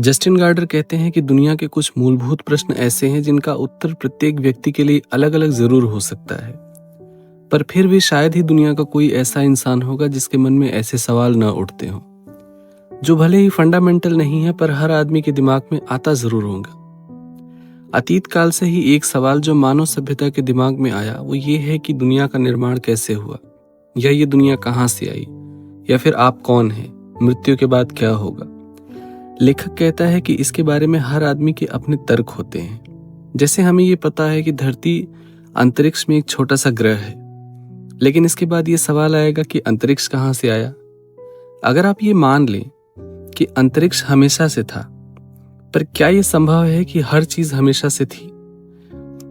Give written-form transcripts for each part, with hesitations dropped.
Justin girder कहते हैं कि दुनिया के कुछ मूलभूत प्रश्न ऐसे हैं जिनका उत्तर प्रत्येक व्यक्ति के लिए अलग अलग जरूर हो सकता है, पर फिर भी शायद ही दुनिया का कोई ऐसा इंसान होगा जिसके मन में ऐसे सवाल न उठते हों, जो भले ही फंडामेंटल नहीं है पर हर आदमी के दिमाग में आता जरूर होगा। अतीत काल से ही एक सवाल जो मानव सभ्यता के दिमाग में आया वो ये है कि दुनिया का निर्माण कैसे हुआ, या ये दुनिया कहाँ से आई, या फिर आप कौन हैं, मृत्यु के बाद क्या होगा। लेखक कहता है कि इसके बारे में हर आदमी के अपने तर्क होते हैं। जैसे हमें ये पता है कि धरती अंतरिक्ष में एक छोटा सा ग्रह है, लेकिन इसके बाद ये सवाल आएगा कि अंतरिक्ष कहाँ से आया। अगर आप ये मान लें कि अंतरिक्ष हमेशा से था, पर क्या ये संभव है कि हर चीज हमेशा से थी,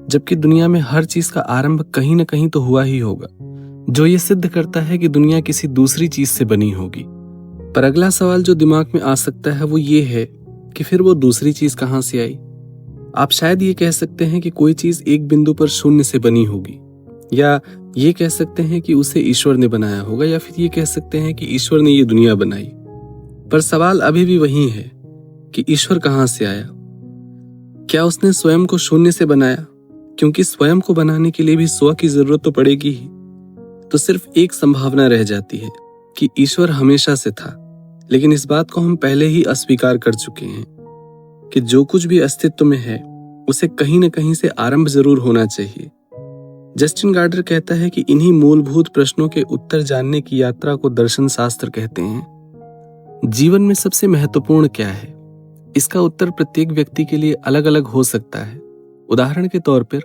जबकि दुनिया में हर चीज का आरंभ कहीं ना कहीं तो हुआ ही होगा, जो ये सिद्ध करता है कि दुनिया किसी दूसरी चीज से बनी होगी। पर अगला सवाल जो दिमाग में आ सकता है वो ये है कि फिर वो दूसरी चीज कहाँ से आई। आप शायद ये कह सकते हैं कि कोई चीज एक बिंदु पर शून्य से बनी होगी, या ये कह सकते हैं कि उसे ईश्वर ने बनाया होगा, या फिर ये कह सकते हैं कि ईश्वर ने ये दुनिया बनाई। पर सवाल अभी भी वही है कि ईश्वर कहाँ से आया। क्या उसने स्वयं को शून्य से बनाया? क्योंकि स्वयं को बनाने के लिए भी स्व की जरूरत तो पड़ेगी ही। तो सिर्फ एक संभावना रह जाती है कि ईश्वर हमेशा से था, लेकिन इस बात को हम पहले ही अस्वीकार कर चुके हैं कि जो कुछ भी अस्तित्व में है उसे कहीं न कहीं से आरंभ जरूर होना चाहिए। जस्टिन गार्डर कहता है कि इन्हीं मूलभूत प्रश्नों के उत्तर जानने की यात्रा को दर्शन शास्त्र कहते हैं। जीवन में सबसे महत्वपूर्ण क्या है, इसका उत्तर प्रत्येक व्यक्ति के लिए अलग अलग हो सकता है। उदाहरण के तौर पर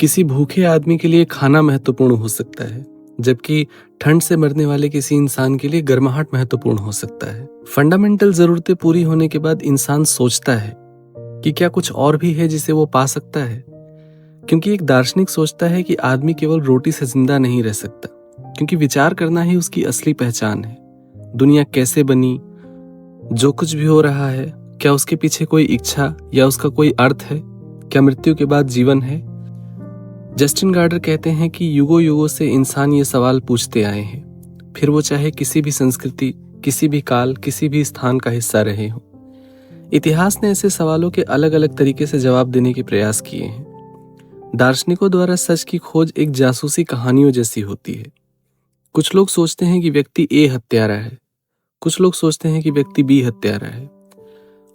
किसी भूखे आदमी के लिए खाना महत्वपूर्ण हो सकता है, जबकि ठंड से मरने वाले किसी इंसान के लिए गर्माहट महत्वपूर्ण हो सकता है। फंडामेंटल जरूरतें पूरी होने के बाद इंसान सोचता है कि क्या कुछ और भी है जिसे वो पा सकता है, क्योंकि एक दार्शनिक सोचता है कि आदमी केवल रोटी से जिंदा नहीं रह सकता, क्योंकि विचार करना ही उसकी असली पहचान है। दुनिया कैसे बनी, जो कुछ भी हो रहा है, क्या उसके पीछे कोई इच्छा या उसका कोई अर्थ है? क्या मृत्यु के बाद जीवन है? जस्टिन गार्डर कहते हैं कि युगों युगों से इंसान ये सवाल पूछते आए हैं, फिर वो चाहे किसी भी संस्कृति, किसी भी काल, किसी भी स्थान का हिस्सा रहे हो। इतिहास ने ऐसे सवालों के अलग अलग तरीके से जवाब देने के प्रयास किए हैं। दार्शनिकों द्वारा सच की खोज एक जासूसी कहानियों जैसी होती है। कुछ लोग सोचते हैं कि व्यक्ति ए हत्यारा है, कुछ लोग सोचते हैं कि व्यक्ति बी हत्यारा है।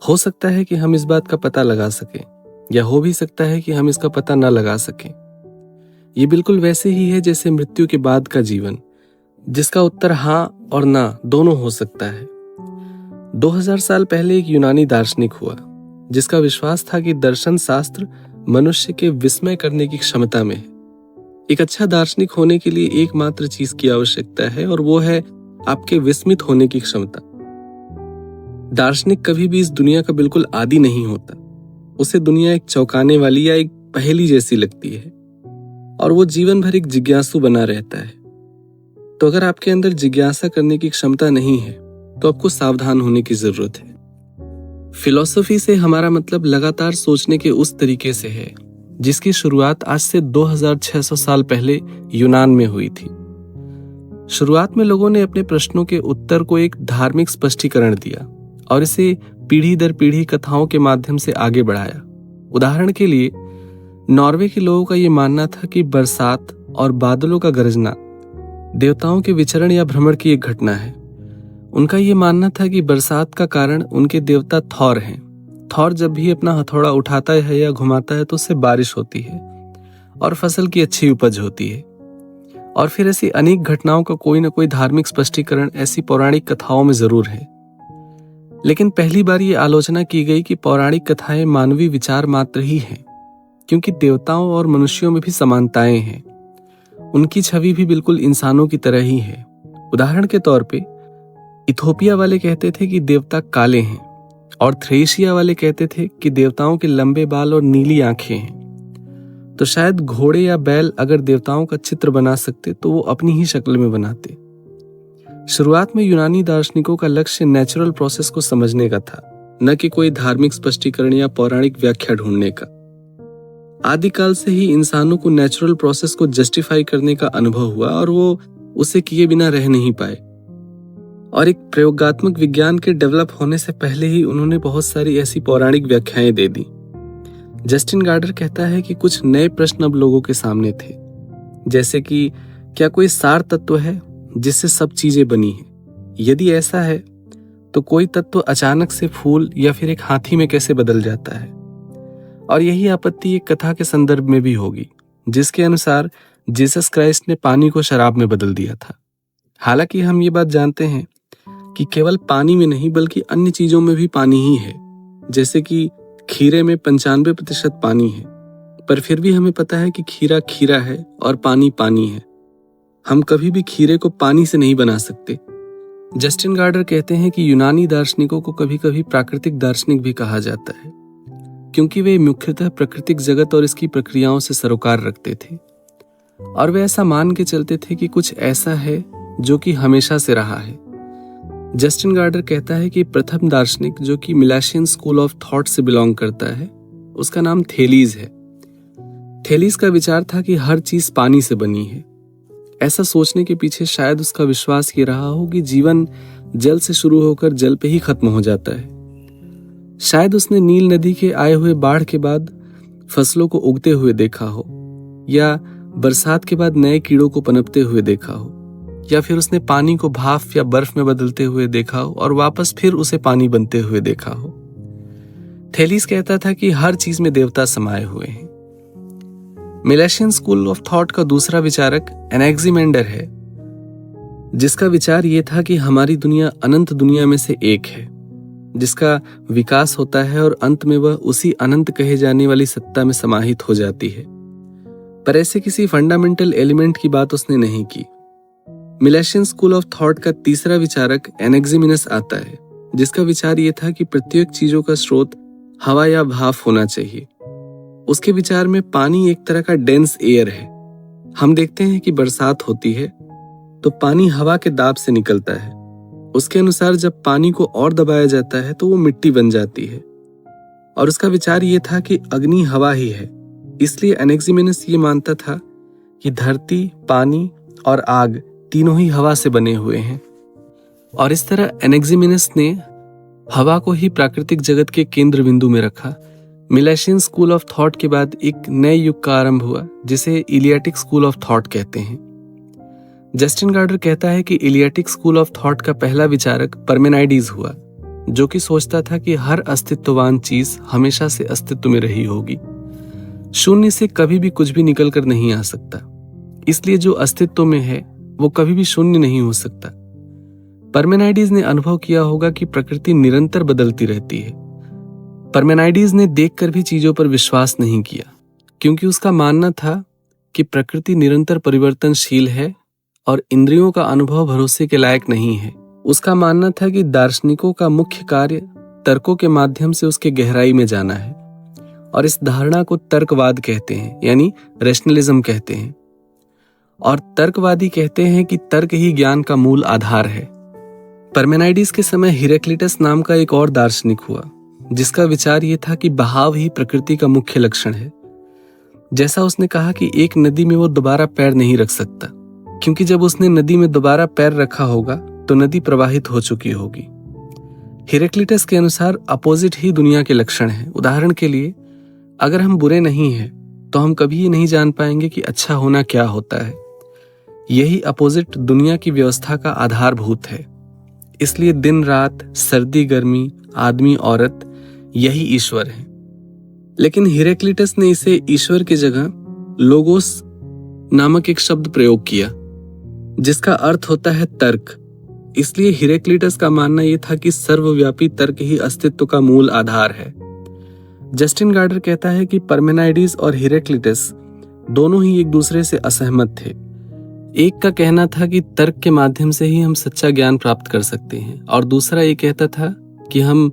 हो सकता है कि हम इस बात का पता लगा सकें, या हो भी सकता है कि हम इसका पता न लगा सकें। ये बिल्कुल वैसे ही है जैसे मृत्यु के बाद का जीवन, जिसका उत्तर हाँ और ना दोनों हो सकता है। 2000 साल पहले एक यूनानी दार्शनिक हुआ जिसका विश्वास था कि दर्शन शास्त्र मनुष्य के विस्मय करने की क्षमता में है। एक अच्छा दार्शनिक होने के लिए एकमात्र चीज की आवश्यकता है, और वो है आपके विस्मित होने की क्षमता। दार्शनिक कभी भी इस दुनिया का बिल्कुल आदी नहीं होता। उसे दुनिया एक चौंकाने वाली या एक पहेली जैसी लगती है, और वो जीवन भर एक जिज्ञासु बना रहता है। तो अगर आपके अंदर जिज्ञासा करने की क्षमता नहीं है तो आपको सावधान होने की जरूरत है। फिलॉसफी से हमारा मतलब लगातार सोचने के उस तरीके से है जिसकी शुरुआत आज से 2600 साल पहले यूनान में हुई थी। शुरुआत में लोगों ने अपने प्रश्नों के उत्तर को एक धार्मिक स्पष्टीकरण दिया और इसे पीढ़ी दर पीढ़ी कथाओं के माध्यम से आगे बढ़ाया। उदाहरण के लिए नॉर्वे के लोगों का यह मानना था कि बरसात और बादलों का गरजना देवताओं के विचरण या भ्रमण की एक घटना है। उनका यह मानना था कि बरसात का कारण उनके देवता थॉर हैं। थॉर जब भी अपना हथौड़ा उठाता है या घुमाता है तो उससे बारिश होती है और फसल की अच्छी उपज होती है। और फिर ऐसी अनेक घटनाओं का कोई न कोई धार्मिक स्पष्टीकरण ऐसी पौराणिक कथाओं में जरूर है। लेकिन पहली बार ये आलोचना की गई कि पौराणिक कथाएं मानवीय विचार मात्र ही हैं, क्योंकि देवताओं और मनुष्यों में भी समानताएं हैं। उनकी छवि भी बिल्कुल इंसानों की तरह ही है। उदाहरण के तौर पे इथोपिया वाले कहते थे कि देवता काले हैं, और थ्रेशिया वाले कहते थे कि देवताओं के लंबे बाल और नीली आंखें हैं। तो शायद घोड़े या बैल अगर देवताओं का चित्र बना सकते तो वो अपनी ही शक्ल में बनाते। शुरुआत में यूनानी दार्शनिकों का लक्ष्य नेचुरल प्रोसेस को समझने का था, न कि कोई धार्मिक स्पष्टीकरण या पौराणिक व्याख्या ढूंढने का। आदिकाल से ही इंसानों को नेचुरल प्रोसेस को जस्टिफाई करने का अनुभव हुआ और वो उसे किए बिना रह नहीं पाए। और एक प्रयोगात्मक विज्ञान के डेवलप होने से पहले ही उन्होंने बहुत सारी ऐसी पौराणिक व्याख्याएं दे दी। जस्टिन गार्डर कहता है कि कुछ नए प्रश्न अब लोगों के सामने थे, जैसे कि क्या कोई सार तत्व है जिससे सब चीजें बनी हैं? यदि ऐसा है तो कोई तत्व अचानक से फूल या फिर एक हाथी में कैसे बदल जाता है? और यही आपत्ति एक कथा के संदर्भ में भी होगी, जिसके अनुसार जीसस क्राइस्ट ने पानी को शराब में बदल दिया था। हालांकि हम ये बात जानते हैं कि केवल पानी में नहीं बल्कि अन्य चीजों में भी पानी ही है, जैसे कि खीरे में 95% पानी है, पर फिर भी हमें पता है कि खीरा खीरा है और पानी पानी है। हम कभी भी खीरे को पानी से नहीं बना सकते। जस्टिन गार्डर कहते हैं कि यूनानी दार्शनिकों को कभी कभी प्राकृतिक दार्शनिक भी कहा जाता है, क्योंकि वे मुख्यतः प्राकृतिक जगत और इसकी प्रक्रियाओं से सरोकार रखते थे, और वे ऐसा मान के चलते थे कि कुछ ऐसा है जो कि हमेशा से रहा है। जस्टिन गार्डर कहता है कि प्रथम दार्शनिक जो कि मिलाशियन स्कूल ऑफ थॉट से बिलोंग करता है, उसका नाम थेलीज है। थेलीज का विचार था कि हर चीज पानी से बनी है। ऐसा सोचने के पीछे शायद उसका विश्वास ये रहा हो कि जीवन जल से शुरू होकर जल पे ही खत्म हो जाता है। शायद उसने नील नदी के आए हुए बाढ़ के बाद फसलों को उगते हुए देखा हो, या बरसात के बाद नए कीड़ों को पनपते हुए देखा हो, या फिर उसने पानी को भाप या बर्फ में बदलते हुए देखा हो और वापस फिर उसे पानी बनते हुए देखा हो। थेलीस कहता था कि हर चीज में देवता समाये हुए हैं। मिलेशियन स्कूल ऑफ थॉट का दूसरा विचारक एनेक्सिमेंडर है, जिसका विचार ये था कि हमारी दुनिया अनंत दुनिया में से एक है, जिसका विकास होता है और अंत में वह उसी अनंत कहे जाने वाली सत्ता में समाहित हो जाती है। पर ऐसे किसी फंडामेंटल एलिमेंट की बात उसने नहीं की। मिलेशियन स्कूल ऑफ थॉट का तीसरा विचारक एनेक्सिमिनस आता है, जिसका विचार ये था कि प्रत्येक चीजों का स्रोत हवा या भाप होना चाहिए। उसके विचार में पानी एक तरह का डेंस एयर है। हम देखते हैं कि बरसात होती है तो पानी हवा के दाब से निकलता है। उसके अनुसार जब पानी को और दबाया जाता है तो वो मिट्टी बन जाती है, और उसका विचार ये था कि अग्नि हवा ही है। इसलिए एनेक्सिमिनस ये मानता था कि धरती, पानी और आग तीनों ही हवा से बने हुए हैं। और इस तरह एनेक्सिमिनस ने हवा को ही प्राकृतिक जगत के केंद्र बिंदु में रखा। मिलेशियन स्कूल ऑफ थॉट के बाद एक नए युग का आरंभ हुआ, जिसे इलियाटिक स्कूल ऑफ थॉट कहते हैं। जस्टिन गार्डर कहता है कि इलियाटिक स्कूल ऑफ थॉट का पहला विचारक परमेनाइडीज हुआ, जो कि सोचता था कि हर अस्तित्ववान चीज हमेशा से अस्तित्व में रही होगी। शून्य से कभी भी कुछ भी निकल कर नहीं आ सकता, इसलिए जो अस्तित्व में है वो कभी भी शून्य नहीं हो सकता। परमेनाइडीज ने अनुभव किया होगा कि प्रकृति निरंतर बदलती रहती है। परमेनाइडीज ने देखकर भी चीजों पर विश्वास नहीं किया, क्योंकि उसका मानना था कि प्रकृति निरंतर परिवर्तनशील है और इंद्रियों का अनुभव भरोसे के लायक नहीं है। उसका मानना था कि दार्शनिकों का मुख्य कार्य तर्कों के माध्यम से उसके गहराई में जाना है, और इस धारणा को तर्कवाद कहते हैं, यानी रैशनलिज्म कहते हैं। और तर्कवादी कहते हैं कि तर्क ही ज्ञान का मूल आधार है। परमेनाइडीज के समय हिरेक्लिटस नाम का एक और दार्शनिक हुआ, जिसका विचार ये था कि बहाव ही प्रकृति का मुख्य लक्षण है। जैसा उसने कहा कि एक नदी में वो दोबारा पैर नहीं रख सकता, क्योंकि जब उसने नदी में दोबारा पैर रखा होगा तो नदी प्रवाहित हो चुकी होगी। हिरेक्लिटस के अनुसार अपोजिट ही दुनिया के लक्षण हैं। उदाहरण के लिए, अगर हम बुरे नहीं हैं तो हम कभी ये नहीं जान पाएंगे कि अच्छा होना क्या होता है। यही अपोजिट दुनिया की व्यवस्था का आधारभूत है। इसलिए दिन रात, सर्दी गर्मी, आदमी औरत, यही ईश्वर है। लेकिन हिरेक्लिटस ने इसे ईश्वर की जगह लोगोस नामक एक शब्द प्रयोग किया, जिसका अर्थ होता है तर्क। इसलिए हिरेक्लिटस का मानना यह था कि सर्वव्यापी तर्क ही अस्तित्व का मूल आधार है। जस्टिन गार्डर कहता है कि परमेनाइडीज और हिरेक्लिटस दोनों ही एक दूसरे से असहमत थे। एक का कहना था कि तर्क के माध्यम से ही हम सच्चा ज्ञान प्राप्त कर सकते हैं, और दूसरा ये कहता था कि हम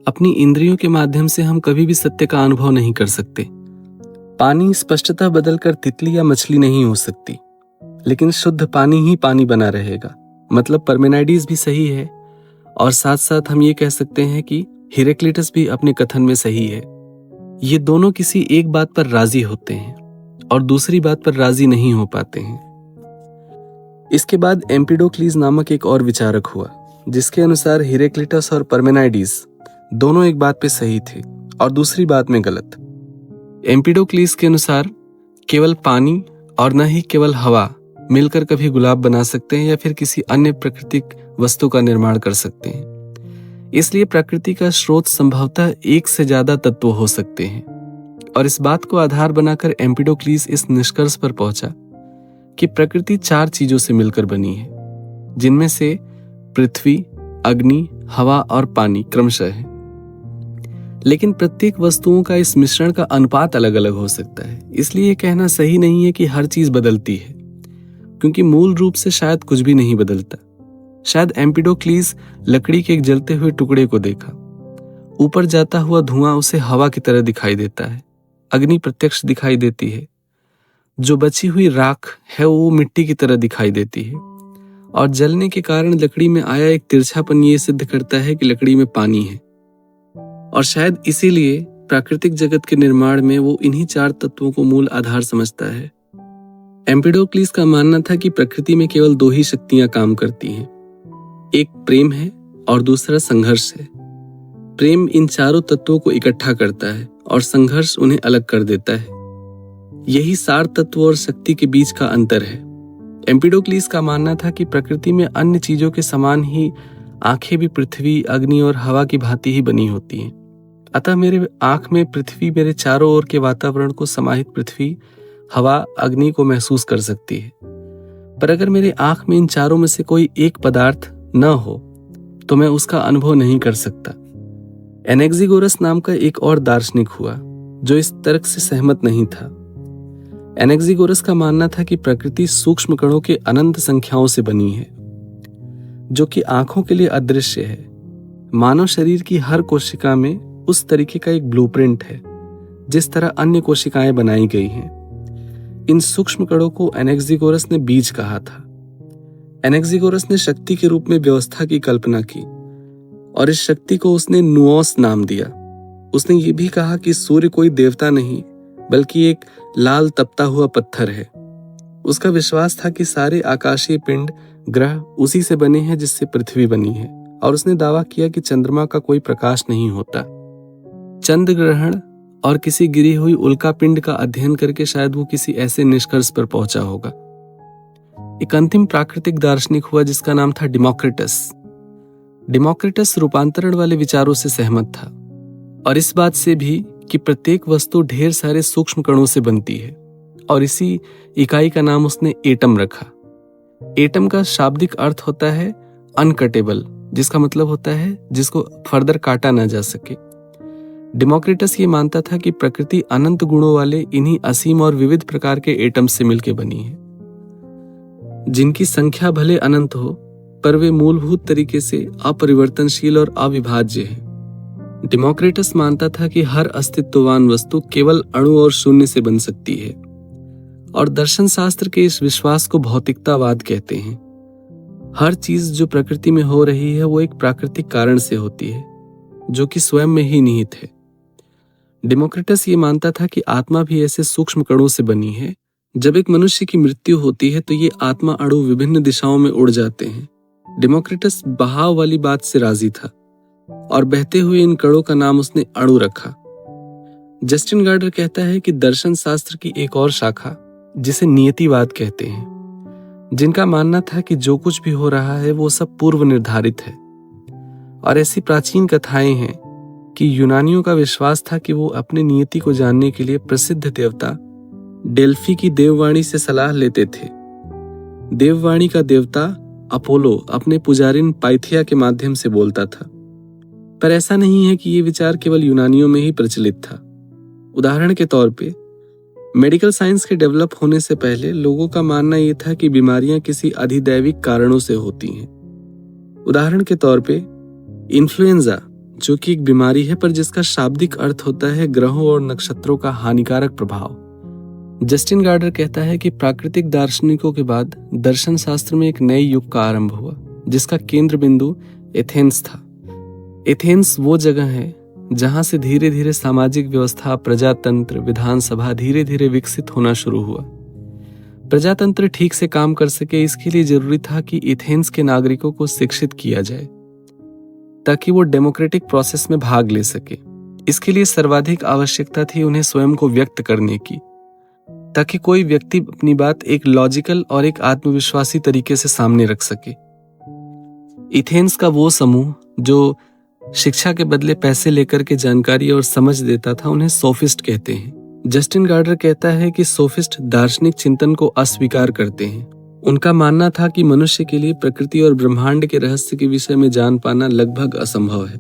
अपनी इंद्रियों के माध्यम से हम कभी भी सत्य का अनुभव नहीं कर सकते। पानी स्पष्टतः बदलकर तितली या मछली नहीं हो सकती, लेकिन शुद्ध पानी ही पानी बना रहेगा। मतलब परमेनाइडीज भी सही है, और साथ साथ हम ये कह सकते हैं कि हिरेक्लिटस भी अपने कथन में सही है। ये दोनों किसी एक बात पर राजी होते हैं और दूसरी बात पर राजी नहीं हो पाते हैं। इसके बाद एम्पिडोक्लीज नामक एक और विचारक हुआ, जिसके अनुसार हिरेक्लिटस और परमेनाइडिस दोनों एक बात पे सही थे और दूसरी बात में गलत। एम्पिडोक्लीस के अनुसार केवल पानी और न ही केवल हवा मिलकर कभी गुलाब बना सकते हैं या फिर किसी अन्य प्राकृतिक वस्तु का निर्माण कर सकते हैं। इसलिए प्रकृति का स्रोत संभवतः एक से ज्यादा तत्व हो सकते हैं और इस बात को आधार बनाकर एम्पिडोक्लीस इस निष्कर्ष पर पहुंचा कि प्रकृति 4 चीजों से मिलकर बनी है, जिनमें से पृथ्वी, अग्नि, हवा और पानी क्रमशः है। लेकिन प्रत्येक वस्तुओं का इस मिश्रण का अनुपात अलग अलग हो सकता है। इसलिए यह कहना सही नहीं है कि हर चीज बदलती है, क्योंकि मूल रूप से शायद कुछ भी नहीं बदलता। शायद एम्पिडोक्लीस लकड़ी के एक जलते हुए टुकड़े को देखा, ऊपर जाता हुआ धुआं उसे हवा की तरह दिखाई देता है, अग्नि प्रत्यक्ष दिखाई देती है, जो बची हुई राख है वो मिट्टी की तरह दिखाई देती है, और जलने के कारण लकड़ी में आया एक तिरछापन ये सिद्ध करता है कि लकड़ी में पानी है। और शायद इसीलिए प्राकृतिक जगत के निर्माण में वो इन्हीं 4 तत्वों को मूल आधार समझता है। एम्पिडोक्लीस का मानना था कि प्रकृति में केवल 2 ही शक्तियां काम करती हैं, एक प्रेम है और दूसरा संघर्ष है। प्रेम इन चारों तत्वों को इकट्ठा करता है और संघर्ष उन्हें अलग कर देता है। यही सार तत्व और शक्ति के बीच का अंतर है। एम्पिडोक्लीस का मानना था कि प्रकृति में अन्य चीजों के समान ही आंखें भी पृथ्वी, अग्नि और हवा की भांति ही बनी होती हैं। अतः मेरे आंख में पृथ्वी मेरे चारों ओर के वातावरण को समाहित पृथ्वी, हवा, अग्नि को महसूस कर सकती है। पर अगर मेरे आंख में इन चारों में से कोई एक पदार्थ न हो तो मैं उसका अनुभव नहीं कर सकता। एनेक्सिगोरस नाम का एक और दार्शनिक हुआ जो इस तर्क से सहमत नहीं था। एनेक्सिगोरस का मानना था कि प्रकृति सूक्ष्म कणों के अनंत संख्याओं से बनी है, जो कि आंखों के लिए अदृश्य है। मानव शरीर की हर कोशिका में उस तरीके का एक ब्लूप्रिंट है जिस तरह अन्य कोशिकाएं बनाई गई हैं। इन सूक्ष्म कणों को एनेक्सिगोरस ने बीज कहा था। एनेक्सिगोरस ने शक्ति के रूप में व्यवस्था की कल्पना की और इस शक्ति को उसने नुओस नाम दिया। उसने ये भी कहा कि सूर्य कोई देवता नहीं बल्कि एक लाल तपता हुआ पत्थर है। उसका विश्वास था कि सारे आकाशीय पिंड, ग्रह उसी से बने हैं जिससे पृथ्वी बनी है, और उसने दावा किया कि चंद्रमा का कोई प्रकाश नहीं होता। चंद्र ग्रहण और किसी गिरी हुई उल्का पिंड का अध्ययन करके शायद वो किसी ऐसे निष्कर्ष पर पहुंचा होगा। एक अंतिम प्राकृतिक दार्शनिक हुआ जिसका नाम था डेमोक्रिटस। डेमोक्रिटस रूपांतरण वाले विचारों से सहमत था और इस बात से भी कि प्रत्येक वस्तु ढेर सारे सूक्ष्म कणों से बनती है, और इसी इकाई का नाम उसने एटम रखा। एटम का शाब्दिक अर्थ होता है अनकटेबल, जिसका मतलब होता है जिसको फर्दर काटा ना जा सके। डेमोक्रिटस ये मानता था कि प्रकृति अनंत गुणों वाले इन्हीं असीम और विविध प्रकार के एटम से मिलकर बनी है, जिनकी संख्या भले अनंत हो पर वे मूलभूत तरीके से अपरिवर्तनशील और अविभाज्य है। डेमोक्रिटस मानता था कि हर अस्तित्ववान वस्तु केवल अणु और शून्य से बन सकती है, और दर्शन शास्त्र के इस विश्वास को भौतिकतावाद कहते हैं। हर चीज जो प्रकृति में हो रही है वो एक प्राकृतिक कारण से होती है जो कि स्वयं में ही निहित है। डेमोक्रिटस ये मानता था कि आत्मा भी ऐसे सूक्ष्म कणों से बनी है। जब एक मनुष्य की मृत्यु होती है तो ये आत्मा अणु विभिन्न दिशाओं में उड़ जाते हैं। डेमोक्रिटस बहाव वाली बात से राजी था और बहते हुए इन कणों का नाम उसने अणु रखा। जस्टिन गार्डर कहता है कि दर्शन शास्त्र की एक और शाखा, जिसे नियतिवाद कहते हैं, जिनका मानना था कि जो कुछ भी हो रहा है वो सब पूर्व निर्धारित है। और ऐसी प्राचीन कथाएं हैं कि यूनानियों का विश्वास था कि वो अपने नियति को जानने के लिए प्रसिद्ध देवता डेल्फी की देववाणी से सलाह लेते थे। देववाणी का देवता अपोलो अपने पुजारिन पाइथिया के माध्यम से बोलता था। पर ऐसा नहीं है कि ये विचार केवल यूनानियों में ही प्रचलित था। उदाहरण के तौर पे मेडिकल साइंस के डेवलप होने से पहले लोगों का मानना यह था कि बीमारियां किसी अधिदैविक कारणों से होती हैं। उदाहरण के तौर पे इन्फ्लुएंजा, जो कि एक बीमारी है पर जिसका शाब्दिक अर्थ होता है ग्रहों और नक्षत्रों का हानिकारक प्रभाव। जस्टिन गार्डर कहता है कि प्राकृतिक दार्शनिकों के बाद दर्शन शास्त्र में एक नए युग का आरंभ हुआ जिसका केंद्र बिंदु एथेंस था। एथेंस वो जगह है जहां से धीरे धीरे सामाजिक व्यवस्था, प्रजातंत्र, विधानसभा धीरे धीरे विकसित होना शुरू हुआ। प्रजातंत्र ठीक से काम कर सके, इसके लिए जरूरी था कि एथेंस के नागरिकों को शिक्षित किया जाए ताकि वो डेमोक्रेटिक प्रोसेस में भाग ले सके। इसके लिए सर्वाधिक आवश्यकता थी उन्हें स्वयं को व्यक्त करने की, ताकि कोई व्यक्ति अपनी बात एक लॉजिकल और एक आत्मविश्वासी तरीके से सामने रख सके। एथेंस का वो समूह जो शिक्षा के बदले पैसे लेकर के जानकारी और समझ देता था, उन्हें सोफिस्ट कहते हैं। जस्टिन गार्डर कहता है कि सोफिस्ट दार्शनिक चिंतन को अस्वीकार करते हैं। उनका मानना था कि मनुष्य के लिए प्रकृति और ब्रह्मांड के रहस्य के विषय में जान पाना लगभग असंभव है।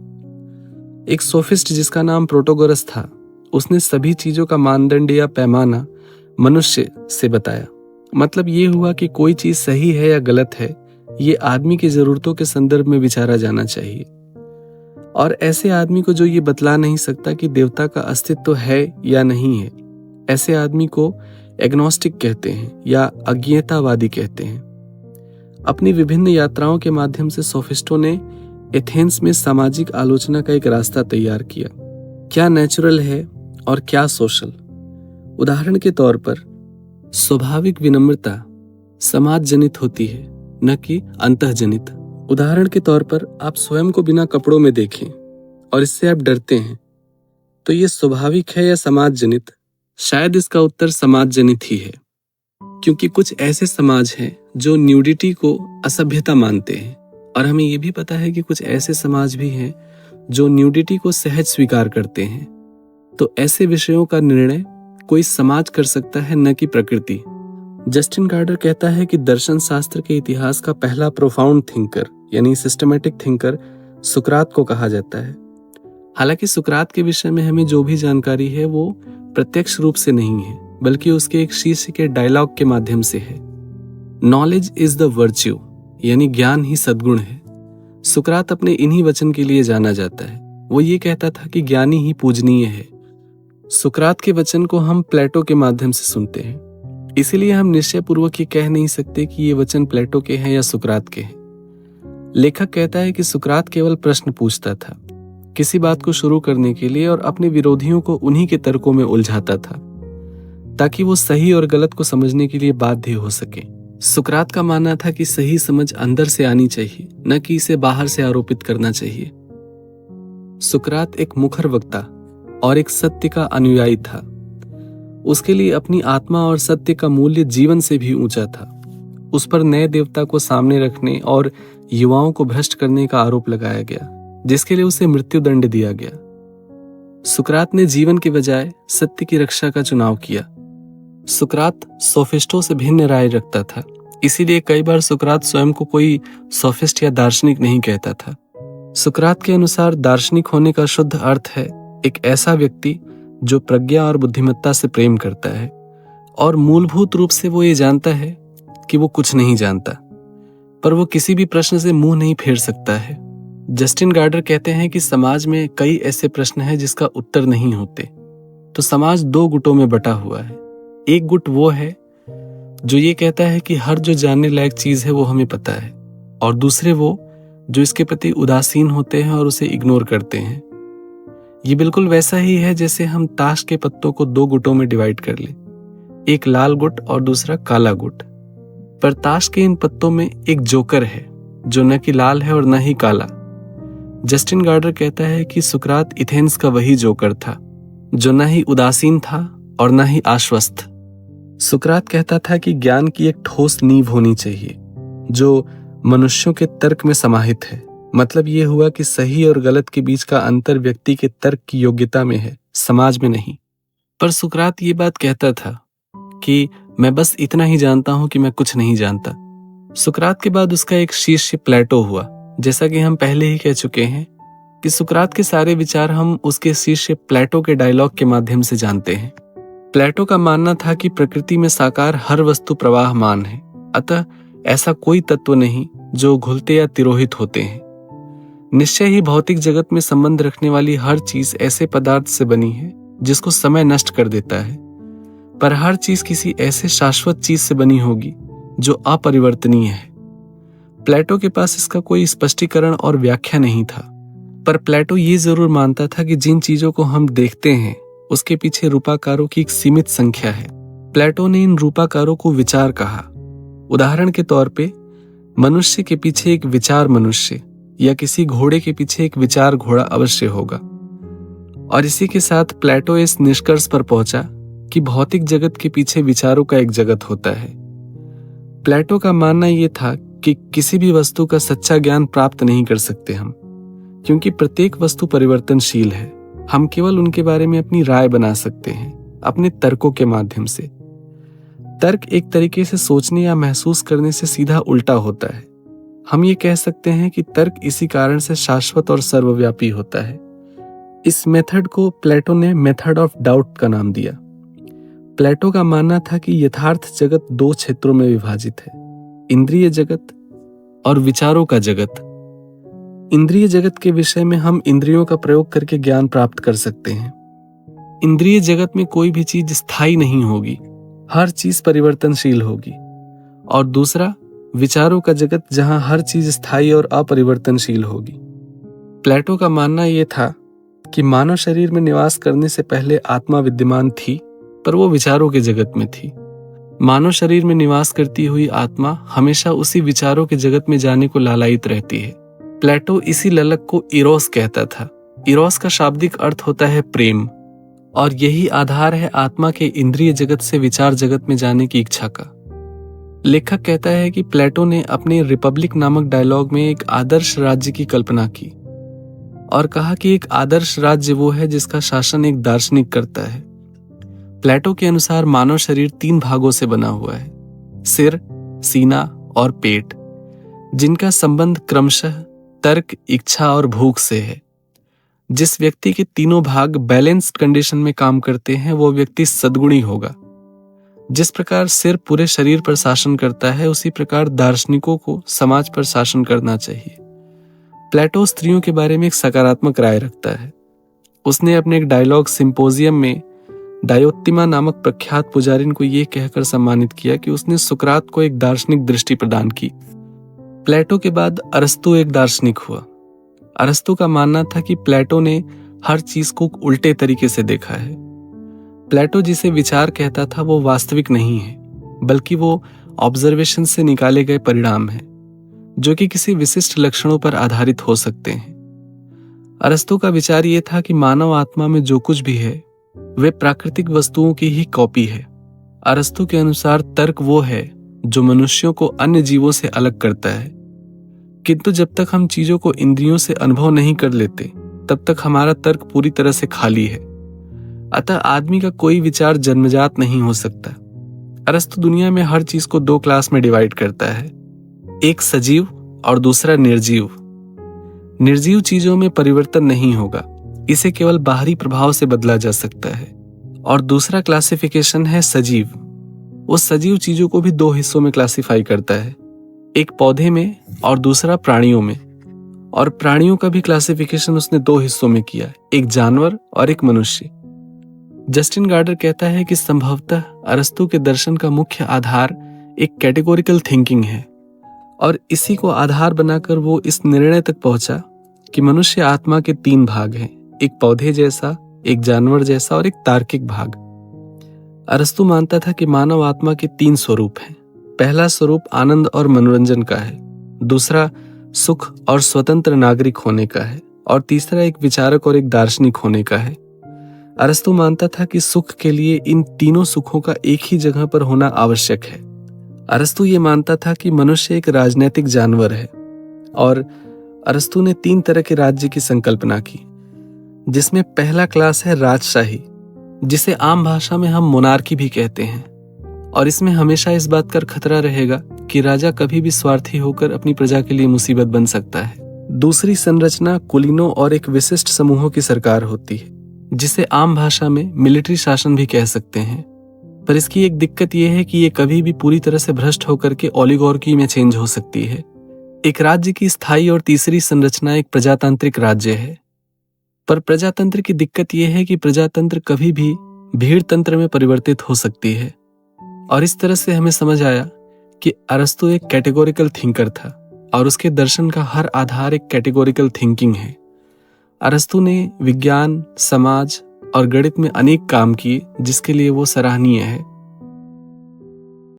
एक सोफिस्ट जिसका नाम प्रोटोगोरस था, उसने सभी चीजों का मानदंड या पैमाना मनुष्य से बताया। मतलब ये हुआ कि कोई चीज सही है या गलत है, ये आदमी की जरूरतों के संदर्भ में विचारा जाना चाहिए। और ऐसे आदमी को जो ये बतला नहीं सकता कि देवता का अस्तित्व है या नहीं है, ऐसे आदमी को एग्नोस्टिक कहते हैं या अज्ञेयतावादी कहते हैं। अपनी विभिन्न यात्राओं के माध्यम से सोफिस्टों ने एथेंस में सामाजिक आलोचना का एक रास्ता तैयार किया। क्या नेचुरल है और क्या सोशल। उदाहरण के तौर पर स्वाभाविक विनम्रता समाज जनित होती है, न कि अंतःजनित। उदाहरण के तौर पर आप स्वयं को बिना कपड़ों में देखें और इससे आप डरते हैं, तो ये स्वाभाविक है या समाज जनित? शायद इसका उत्तर समाज जनित ही है, क्योंकि कुछ ऐसे समाज हैं जो न्यूडिटी को असभ्यता मानते हैं, और हमें ये भी पता है कि कुछ ऐसे समाज भी हैं जो न्यूडिटी को सहज स्वीकार करते हैं। तो ऐसे विषयों का निर्णय कोई समाज कर सकता है, न कि प्रकृति। जस्टिन गार्डर कहता है कि दर्शन शास्त्र के इतिहास का पहला प्रोफाउंड थिंकर यानी सिस्टमैटिक थिंकर सुकरात को कहा जाता है। हालांकि सुकरात के विषय में हमें जो भी जानकारी है वो प्रत्यक्ष रूप से नहीं है, बल्कि उसके एक शीर्षक के डायलॉग के माध्यम से है। नॉलेज इज द वर्च्यू, यानी ज्ञान ही सद्गुण है। सुकरात अपने इन्हीं वचन के लिए जाना जाता है। वो ये कहता था कि ज्ञानी ही पूजनीय है। सुकरात के वचन को हम प्लेटो के माध्यम से सुनते हैं, इसीलिए हम निश्चय पूर्वक ये कह नहीं सकते कि ये वचन प्लेटो के हैं या सुकरात के हैं। लेखक कहता है कि सुकरात केवल प्रश्न पूछता था किसी बात को शुरू करने के लिए, और अपने विरोधियों को उन्हीं के तर्कों में उलझाता था ताकि वो सही और गलत को समझने के लिए बाध्य हो सके। सुकरात का मानना था कि सही समझ अंदर से आनी चाहिए, न कि इसे बाहर से आरोपित करना चाहिए। सुकरात एक मुखर वक्ता और एक सत्य का अनुयायी था। उसके लिए अपनी आत्मा और सत्य का मूल्य जीवन से भी ऊंचा था। उस पर नए देवता को सामने रखने और युवाओं को भ्रष्ट करने का आरोप लगाया गया, जिसके लिए उसे मृत्यु दंड दिया गया। सुकरात ने जीवन के बजाय सत्य की रक्षा का चुनाव किया। सुकरात सोफिस्टों से भिन्न राय रखता था, इसीलिए कई बार सुकरात स्वयं को कोई सोफिस्ट या दार्शनिक नहीं कहता था। सुकरात के अनुसार दार्शनिक होने का शुद्ध अर्थ है एक ऐसा व्यक्ति जो प्रज्ञा और बुद्धिमत्ता से प्रेम करता है और मूलभूत रूप से वो ये जानता है कि वो कुछ नहीं जानता, पर वो किसी भी प्रश्न से मुंह नहीं फेर सकता है। जस्टिन गार्डर कहते हैं कि समाज में कई ऐसे प्रश्न हैं जिसका उत्तर नहीं होते। तो समाज दो गुटों में बटा हुआ है। एक गुट वो है जो ये कहता है कि हर जो जानने लायक चीज है वो हमें पता है, और दूसरे वो जो इसके प्रति उदासीन होते हैं और उसे इग्नोर करते हैं। ये बिल्कुल वैसा ही है जैसे हम ताश के पत्तों को दो गुटों में डिवाइड कर लें, एक लाल गुट और दूसरा काला गुट। पर ताश के इन पत्तों में एक जोकर है जो न कि लाल है और न ही काला। जस्टिन गार्डर कहता है कि सुकरात एथेंस का वही जोकर था जो न ही उदासीन था और न ही आश्वस्त। सुकरात कहता था कि ज्ञान की एक ठोस नींव होनी चाहिए जो मनुष्यों के तर्क में समाहित है। मतलब ये हुआ कि सही और गलत के बीच का अंतर व्यक्ति के तर्क की योग्यता में है, समाज में नहीं। पर सुकरात ये बात कहता था कि मैं बस इतना ही जानता हूं कि मैं कुछ नहीं जानता। सुकरात के बाद उसका एक शिष्य प्लेटो हुआ। जैसा कि हम पहले ही कह चुके हैं कि सुकरात के सारे विचार हम उसके शिष्य प्लेटो के डायलॉग के माध्यम से जानते हैं। प्लेटो का मानना था कि प्रकृति में साकार हर वस्तु प्रवाहमान है, अतः ऐसा कोई तत्व नहीं जो घुलते या तिरोहित होते हैं। निश्चय ही भौतिक जगत में संबंध रखने वाली हर चीज ऐसे पदार्थ से बनी है जिसको समय नष्ट कर देता है, पर हर चीज किसी ऐसे शाश्वत चीज से बनी होगी जो अपरिवर्तनीय है। प्लेटो के पास इसका कोई स्पष्टीकरण और व्याख्या नहीं था, पर प्लेटो ये जरूर मानता था कि जिन चीजों को हम देखते हैं उसके पीछे रूपाकारों की एक सीमित संख्या है। प्लेटो ने इन रूपाकारों को विचार कहा। उदाहरण के तौर पे मनुष्य के पीछे एक विचार मनुष्य या किसी घोड़े के पीछे एक विचार घोड़ा अवश्य होगा। और इसी के साथ प्लेटो इस निष्कर्ष पर पहुंचा कि भौतिक जगत के पीछे विचारों का एक जगत होता है। प्लेटो का मानना यह था कि किसी भी वस्तु का सच्चा ज्ञान प्राप्त नहीं कर सकते हम, क्योंकि प्रत्येक वस्तु परिवर्तनशील है। हम केवल उनके बारे में अपनी राय बना सकते हैं अपने तर्कों के माध्यम से। तर्क एक तरीके से सोचने या महसूस करने से सीधा उल्टा होता है। हम ये कह सकते हैं कि तर्क इसी कारण से शाश्वत और सर्वव्यापी होता है। इस मेथड को प्लेटो ने मेथड ऑफ डाउट का नाम दिया। प्लेटो का मानना था कि यथार्थ जगत दो क्षेत्रों में विभाजित है, इंद्रिय जगत और विचारों का जगत। इंद्रिय जगत के विषय में हम इंद्रियों का प्रयोग करके ज्ञान प्राप्त कर सकते हैं। इंद्रिय जगत में कोई भी चीज स्थायी नहीं होगी, हर चीज परिवर्तनशील होगी। और दूसरा विचारों का जगत, जहां हर चीज स्थायी और अपरिवर्तनशील होगी। प्लेटो का मानना यह था कि मानव शरीर में निवास करने से पहले आत्मा विद्यमान थी, पर वो विचारों के जगत में थी। मानव शरीर में निवास करती हुई आत्मा हमेशा उसी विचारों के जगत में जाने को लालायित रहती है। प्लेटो इसी ललक को इरोस कहता था। इरोस का शाब्दिक अर्थ होता है प्रेम, और यही आधार है आत्मा के इंद्रिय जगत से विचार जगत में जाने की इच्छा का। लेखक कहता है कि प्लेटो ने अपने रिपब्लिक नामक डायलॉग में एक आदर्श राज्य की कल्पना की और कहा कि एक आदर्श राज्य वो है जिसका शासन एक दार्शनिक करता है। प्लेटो के अनुसार मानव शरीर 3 भागों से बना हुआ है, सिर, सीना और पेट, जिनका संबंध क्रमशः तर्क, इच्छा और भूख से है। जिस व्यक्ति के तीनों भाग बैलेंस्ड कंडीशन में काम करते हैं वो व्यक्ति सद्गुणी होगा। जिस प्रकार सिर पूरे शरीर पर शासन करता है, उसी प्रकार दार्शनिकों को समाज पर शासन करना चाहिए। प्लेटो स्त्रियों के बारे में एक सकारात्मक राय रखता है। उसने अपने एक डायलॉग सिंपोजियम में डायोत्तिमा नामक प्रख्यात पुजारिन को यह कहकर सम्मानित किया कि उसने सुकरात को एक दार्शनिक दृष्टि प्रदान की। प्लेटो के बाद अरस्तु एक दार्शनिक हुआ। अरस्तु का मानना था कि प्लेटो ने हर चीज को उल्टे तरीके से देखा है। प्लेटो जिसे विचार कहता था वो वास्तविक नहीं है, बल्कि वो ऑब्जर्वेशन से निकाले गए परिणाम हैं, जो कि किसी विशिष्ट लक्षणों पर आधारित हो सकते हैं। अरस्तु का विचार ये था कि मानव आत्मा में जो कुछ भी है वे प्राकृतिक वस्तुओं की ही कॉपी है। अरस्तु के अनुसार तर्क वो है जो मनुष्यों को अन्य जीवों से अलग करता है, किंतु जब तक हम चीजों को इंद्रियों से अनुभव नहीं कर लेते तब तक हमारा तर्क पूरी तरह से खाली है। अतः आदमी का कोई विचार जन्मजात नहीं हो सकता। अरस्तु दुनिया में हर चीज को 2 क्लास में डिवाइड करता है, एक सजीव और दूसरा निर्जीव। निर्जीव चीजों में परिवर्तन नहीं होगा, इसे केवल बाहरी प्रभाव से बदला जा सकता है। और दूसरा क्लासिफिकेशन है सजीव। वो सजीव चीजों को भी 2 हिस्सों में क्लासिफाई करता है, एक पौधे में और दूसरा प्राणियों में। और प्राणियों का भी क्लासिफिकेशन उसने 2 हिस्सों में किया, एक जानवर और एक मनुष्य। जस्टिन गार्डर कहता है कि संभवतः अरस्तु के दर्शन का मुख्य आधार एक कैटेगोरिकल थिंकिंग है, और इसी को आधार बनाकर वो इस निर्णय तक पहुंचा कि मनुष्य आत्मा के 3 भाग हैं, एक पौधे जैसा, एक जानवर जैसा और एक तार्किक भाग। अरस्तु मानता था कि मानव आत्मा के 3 स्वरूप हैं। पहला स्वरूप आनंद और मनोरंजन का है, दूसरा सुख और स्वतंत्र नागरिक होने का है, और तीसरा एक विचारक और एक दार्शनिक होने का है। अरस्तु मानता था कि सुख के लिए इन तीनों सुखों का एक ही जगह पर होना आवश्यक है। अरस्तु ये मानता था कि मनुष्य एक राजनैतिक जानवर है, और अरस्तु ने 3 तरह के राज्य की संकल्पना की, जिसमें पहला क्लास है राजशाही, जिसे आम भाषा में हम मोनार्की भी कहते हैं। और इसमें हमेशा इस बात का खतरा रहेगा कि राजा कभी भी स्वार्थी होकर अपनी प्रजा के लिए मुसीबत बन सकता है। दूसरी संरचना कुलीनों और एक विशिष्ट समूहों की सरकार होती है, जिसे आम भाषा में मिलिट्री शासन भी कह सकते हैं। पर इसकी एक दिक्कत यह है कि ये कभी भी पूरी तरह से भ्रष्ट होकर के ओलिगार्की में चेंज हो सकती है। एक राज्य की स्थायी और तीसरी संरचना एक प्रजातांत्रिक राज्य है। पर प्रजातंत्र की दिक्कत यह है कि प्रजातंत्र कभी भी भीड़ तंत्र में परिवर्तित हो सकती है। और इस तरह से हमें समझ आया कि अरस्तु एक कैटेगोरिकल थिंकर था, और उसके दर्शन का हर आधार एक कैटेगोरिकल थिंकिंग है। अरस्तु ने विज्ञान, समाज और गणित में अनेक काम किए, जिसके लिए वो सराहनीय है।